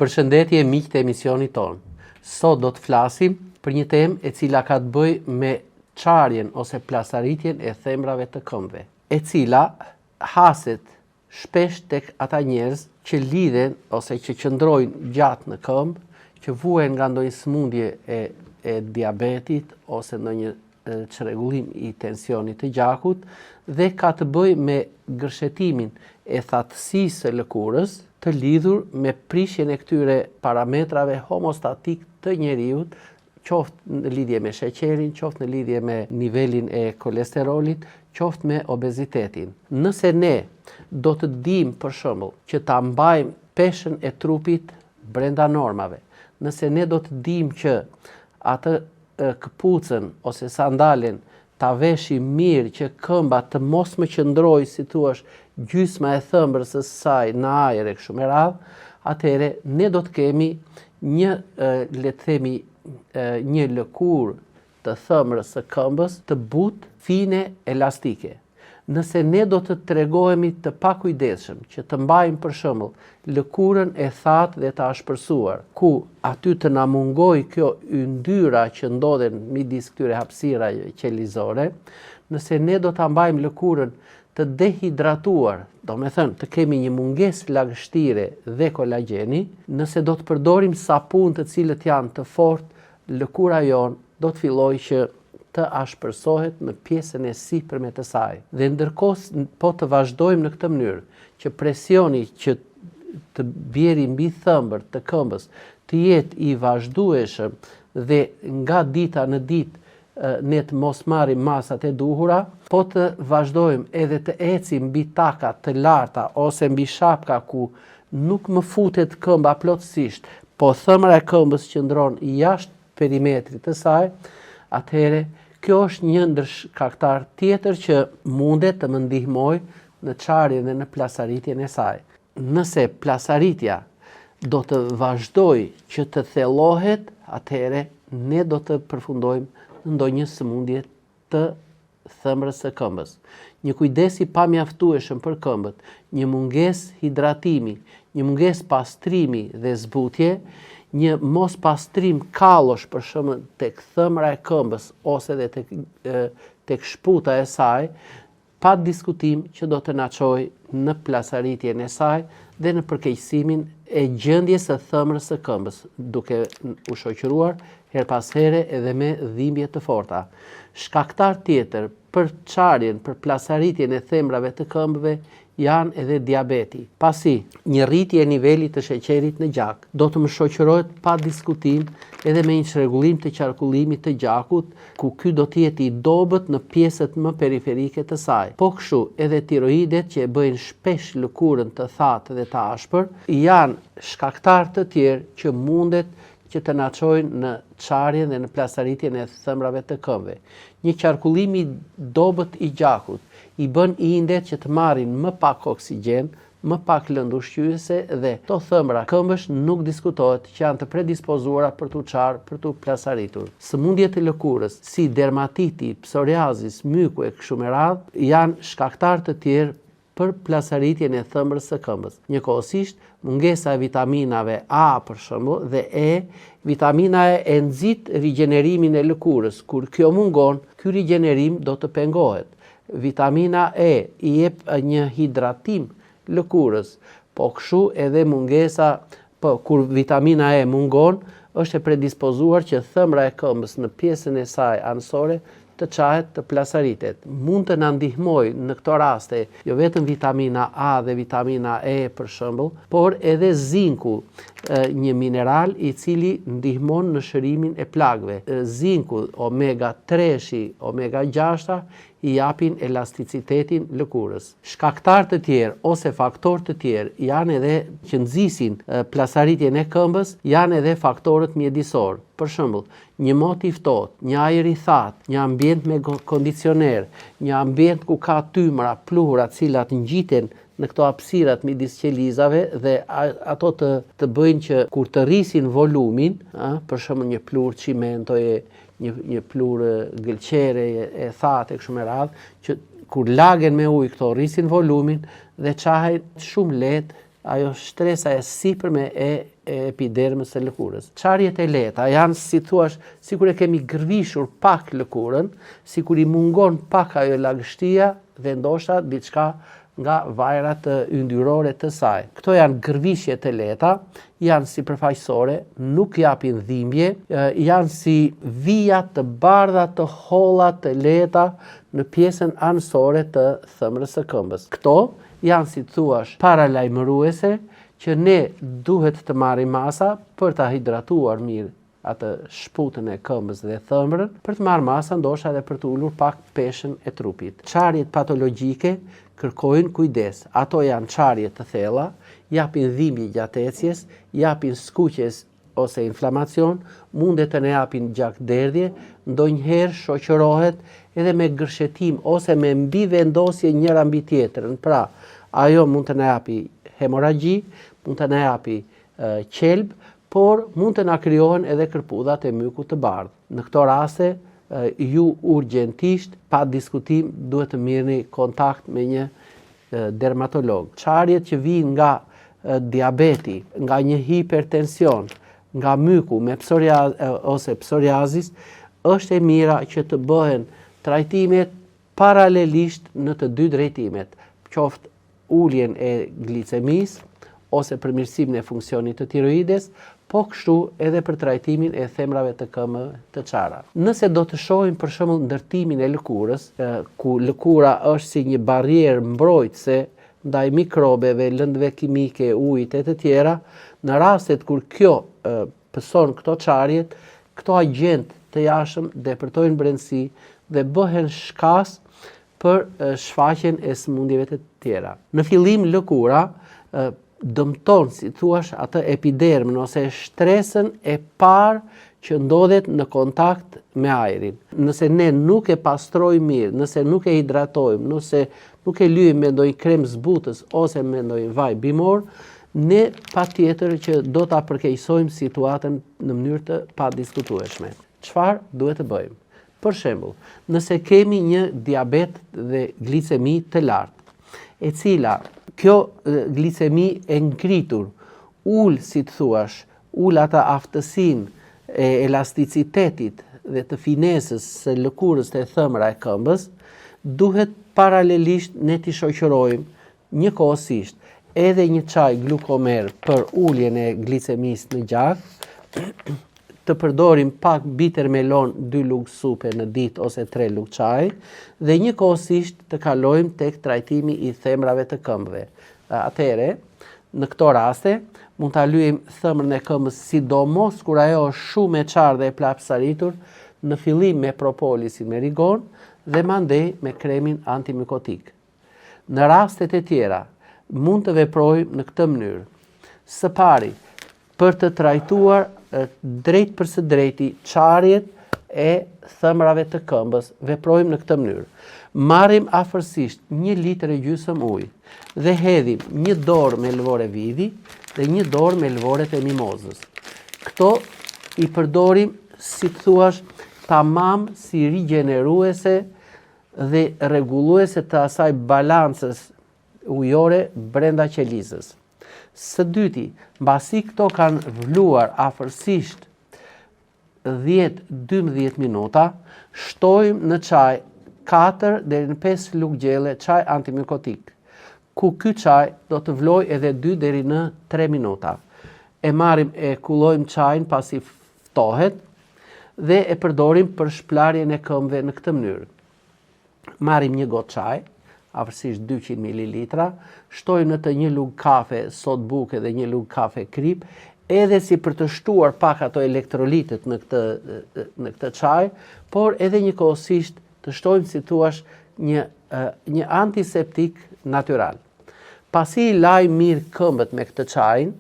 Përshëndetje miqtë e emisionit tonë. Sot do të flasim për një temë e cila ka të bëjë me çarjen ose plasaritjen e themrave të këmbëve, e cila haset shpesh tek ata njerëz që lidhen ose që qëndrojnë gjatë në këmbë, që vuhen nga ndonjë sëmundje e diabetit ose ndonjë çrregullim i tensionit të gjakut dhe ka të bëjë me gërshetimin e thatësisë së lëkurës, të lidhur me prishjen e këtyre parametrave homostatik të njeriut, qoftë në lidhje me sheqerin, qoftë në lidhje me nivelin e kolesterolit, qoftë me obezitetin. Nëse ne do të dimë për shembull që ta mbajmë peshën e trupit brenda normave, nëse ne do të dimë që atë këpucën ose sandalen ta veshim mirë që këmba të mos më qëndrojë, si thuash, gjysma e thëmbrës së saj në ajër e kështu me radhë, atëherë ne do të kemi le të themi një lëkurë të thëmrës së këmbës të butë, fine, elastike. Nëse ne do të tregohemi të pakujdesshëm që të mbajmë për shembull lëkurën e thatë dhe të ashpërsuar, ku aty të na mungojë kjo yndyra që ndodhen midis këtyre hapësirave qelizore, nëse ne do ta mbajmë lëkurën të dehidratuar, do me thënë të kemi një mungesë lagështire dhe kolagjeni, nëse do të përdorim sapun të cilët janë të fortë, lëkura jonë do të fillojë që të ashpërsohet në pjesën e sipërme të saj. Dhe ndërkohë po të vazhdojmë në këtë mënyrë, që presioni që të bjeri mbi thëmbër të këmbës të jetë i vazhdueshëm dhe nga dita në ditë ne të mos marrim masat e duhura, po të vazhdojmë edhe të ecim mbi taka të larta ose mbi shapka ku nuk më futet këmba plotësisht, po thëmra e këmbës qëndron jashtë perimetrit të saj, atëherë kjo është një ndër shkaktar tjetër që mundet të më ndihmojë në çarjen dhe në plasaritjen e saj. Nëse plasaritja do të vazhdojë që të thellohet, atëherë ne do të përfundojmë në ndonjë sëmundje të thëmrës së këmbës. Një kujdes i pamjaftueshëm për këmbët, një mungesë hidratimi, një mungesë pastrimi dhe zbutje, një mos pastrim kallosh për shembull tek thëmra e këmbës ose edhe tek shputa e saj, pa diskutim që do të na çojë në plasaritjen e saj dhe në përkeqësimin e gjendjes së thëmrës së këmbës, duke u shoqëruar her pas here edhe me dhimbje të forta. Shkaktar tjetër për çarjen, për plasaritjen e themrave të këmbëve janë edhe diabeti. Pasi një rritje e nivelit të sheqerit në gjak do të më shoqërohet pa diskutim edhe me një çrregullim të qarkullimit të gjakut, ku ky do të jetë i dobët në pjesët më periferike të saj. Po kështu edhe tiroidet që e bëjnë shpesh lëkurën të thatë dhe të ashpër, janë shkaktar të tjerë që mundet që të na çojnë në çarjen dhe në plasaritjen e thëmrave të këmbëve. Një qarkullim i dobët i gjakut i bën indet që të marrin më pak oksigjen, më pak lëndë ushqyese dhe to thëmra këmbësh nuk diskutohet që janë të predispozuara për të çarë, për të plasaritur. Sëmundjet e lëkurës, si dermatiti, psoriazis, myku e kështu me radhë, janë shkaktar të tjerë për plasaritjen e thëmrës së këmbës. Njëkohësisht, mungesa e vitaminave A për shembull dhe E, vitamina E nxit rigjenerimin e lëkurës. Kur kjo mungon, ky rigjenerim do të pengohet. Vitamina E i jep një hidratim lëkurës, po kështu edhe mungesa, kur vitamina E mungon, është e predispozuar që thëmra e këmbës në pjesën e saj anësore të çahet, të plasaritet. Mund të na ndihmojë në këto raste jo vetëm vitamina A dhe vitamina E për shembull, por edhe zinku, një mineral i cili ndihmon në shërimin e plagëve. Zinku, omega 3-shi, omega 6-ta i japin elasticitetin lëkurës. Shkaktar të tjerë ose faktorë të tjerë janë edhe që nxisin plasaritjen e këmbës, janë edhe faktorët mjedisor. Për shembull, një mot i ftohtë, një ajër i thatë, një ambient me kondicioner, një ambient ku ka tymra, pluhura, të cilat ngjiten në këto hapësirat midis qelizave dhe ato të bëjnë që kur të rrisin volumin, për shembull një plurë çimentoje, një plurë gëlqere e thatë e kështu me radhë, që kur lagen me ujë këto rrisin volumin dhe çahen shumë lehtë ajo shtresa e sipërme e epidermës së lëkurës. Çarjet e lehta janë, si thuash, sikur e kemi gërvishur pak lëkurën, sikur i mungon pak ajo lagështia dhe ndoshta diçka nga vajrat yndyrore të saj. Këto janë gërvishje të lehta, janë sipërfaqësore, nuk japin dhimbje, janë si vija të bardha të holla të lehta në pjesën anësore të thëmrës së këmbës. Këto janë, si thuash, paralajmëruese që ne duhet të marrim masa për ta hidratuar mirë atë shputën e këmbës dhe thëmrën, për të marrë masa ndoshta edhe për të ulur pak peshën e trupit. Çarjet patologjike kërkojnë kujdes. Ato janë çarje të thella, japin dhimbje gjatë ecjes, japin skuqjes ose inflamacion, mundet të ne japin gjakderdhje, ndonjëherë shoqërohet edhe me gërshetim ose me mbivendosje njëra mbi tjetrën. Pra, ajo mund të na japi hemoragji, mund të na japi qelb, por mund të na krijohen edhe kërpudhat e mykut të bardhë. Në këto raste, ju urgjentisht, pa diskutim, duhet të mirëni kontakt me një dermatolog. Çarjet që vijnë nga diabeti, nga një hipertension, nga myku me ose psoriazis, është e mira që të bëhen trajtimet paralelisht në të dy drejtimet, qoftë uljen e glicemisë ose përmirësimin e funksionit të tiroides, po kështu edhe për trajtimin e themrave të këmbëve të çara. Nëse do të shohim për shembull ndërtimin e lëkurës, ku lëkura është si një barrierë mbrojtëse ndaj mikrobeve, lëndëve kimike, ujit e të tjera, në rastet kur kjo pëson këto çarjet, këto agent të jashtëm depërtojnë brendësi dhe bëhen shkas për shfaqjen e sëmundjeve të tjera. Në fillim lëkura dëmton, si thuash, atë epidermën ose shtresën e parë që ndodhet në kontakt me ajrin. Nëse ne nuk e pastrojmë mirë, nëse nuk e hidratojmë, nëse nuk e lyejmë me ndonjë krem zbutës ose me ndonjë vaj bimor, ne patjetër që do ta përkeqësojmë situatën në mënyrë të padiskutueshme. Çfarë duhet të bëjmë? Për shembull, nëse kemi një diabet dhe glicemi të lartë, e cila kjo glicemi e ngritur, si të thuash, ata aftësinë e elasticitetit dhe të finesës së lëkurës të thëmra e këmbës, duhet paralelisht ne t'i shoqërojmë njëkohësisht edhe një çaj glukomer për uljen e glicemisë në gjak, të përdorim pak bitter melon 2 lugë supe në ditë ose 3 lugë çaj dhe njëkohësisht të kalojmë tek trajtimi i themrave të këmbëve. Atëherë, në këto raste, mund ta lyejmë thëmrën e këmbës sidomos kur ajo është shumë e qartë dhe e plapsaritur, në fillim me propolisin me rigon dhe mandej me kremin antimikotik. Në rastet e tjera, mund të veprojmë në këtë mënyrë. Së pari, për të trajtuar drejt për së drejti çarjet e thëmrave të këmbës, veprojmë në këtë mënyrë. Marrim afërsisht 1,5 litër ujë dhe hedhim 1 dorë me lëvore vidi dhe 1 dorë me lëvoret e mimozës. Këto i përdorim, si të thuash, tamam si rigjeneruese dhe rregulluese të asaj balancës ujore brenda qelizës. Së dyti, mbasi këto kanë vluar afërsisht 10-12 minuta, shtojmë në çaj 4 deri në 5 lugë gjelle çaj antimikotik, ku ky çaj do të vlojë edhe 2 deri në 3 minuta. E marrim e kullojmë çajin pasi ftohet dhe e përdorim për shplarjen e këmbëve në këtë mënyrë. Marrim 1 gotë çaj, afërsisht 200 ml, shtojmë në të 1 lugë kafe sot buke dhe 1 lugë kafe krip, edhe si për të shtuar pak ato elektrolitet në këtë çaj, por edhe njëkohësisht të shtojmë, si thuash, një antiseptik natyral. Pasi i lajmë mirë këmbët me këtë çajin,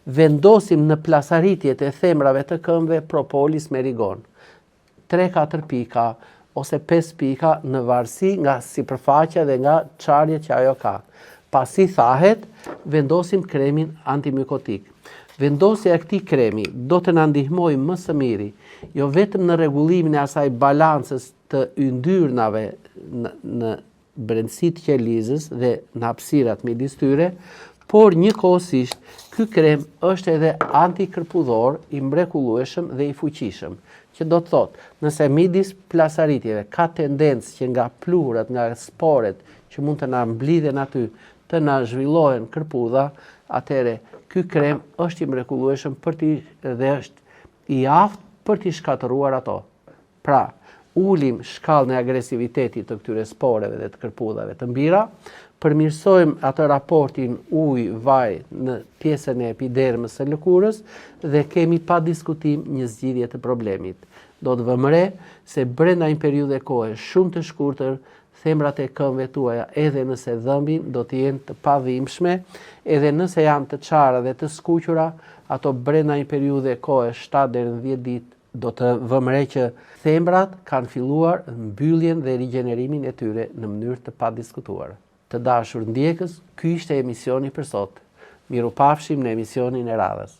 vendosim në plasaritjet e themrave të këmbëve propolis me rigon. 3-4 pika ose 5 pika në varësi nga sipërfaqja dhe nga çarjet që ajo ka. Pasi thahet, vendosim kremin antimikotik. Vendosja e këtij kremi do të na ndihmojë më së miri, jo vetëm në rregullimin e asaj balancës të yndyrnave në brendësitë të qelizës dhe në hapësirat midis tyre, por njëkohësisht ky krem është edhe antikërpudhor i mrekullueshëm dhe i fuqishëm, që do të thotë, nëse midis plasaritjeve ka tendencë që nga pluhurat, nga sporet që mund të na mblidhen aty, të na zhvillohen kërpudha, atëre ky krem është i mrekullueshëm dhe është i aftë për t'i shkatëruar ato. Pra, ulim shkallën e agresivitetit të këtyre sporeve dhe të kërpudhave të mbira, përmirësojmë atë raportin ujë-vaj në pjesën e epidermës së lëkurës dhe kemi pa diskutim një zgjidhje të problemit. Do të vëmë re se brenda një periudhe kohe shumë të shkurtër, themrat e këmbëve tuaja, edhe nëse dhëmbin, do të jenë të padhimshme, edhe nëse janë të çara dhe të skuqura, ato brenda një periudhe kohe 7 deri në 10 ditë, do të vëmë re që thembrat kanë filluar mbylljen dhe rigjenerimin e tyre në mënyrë të padiskutuar. Të dashur ndjekës, ky ishte emisioni për sot. Mirupafshim në emisionin e radhës.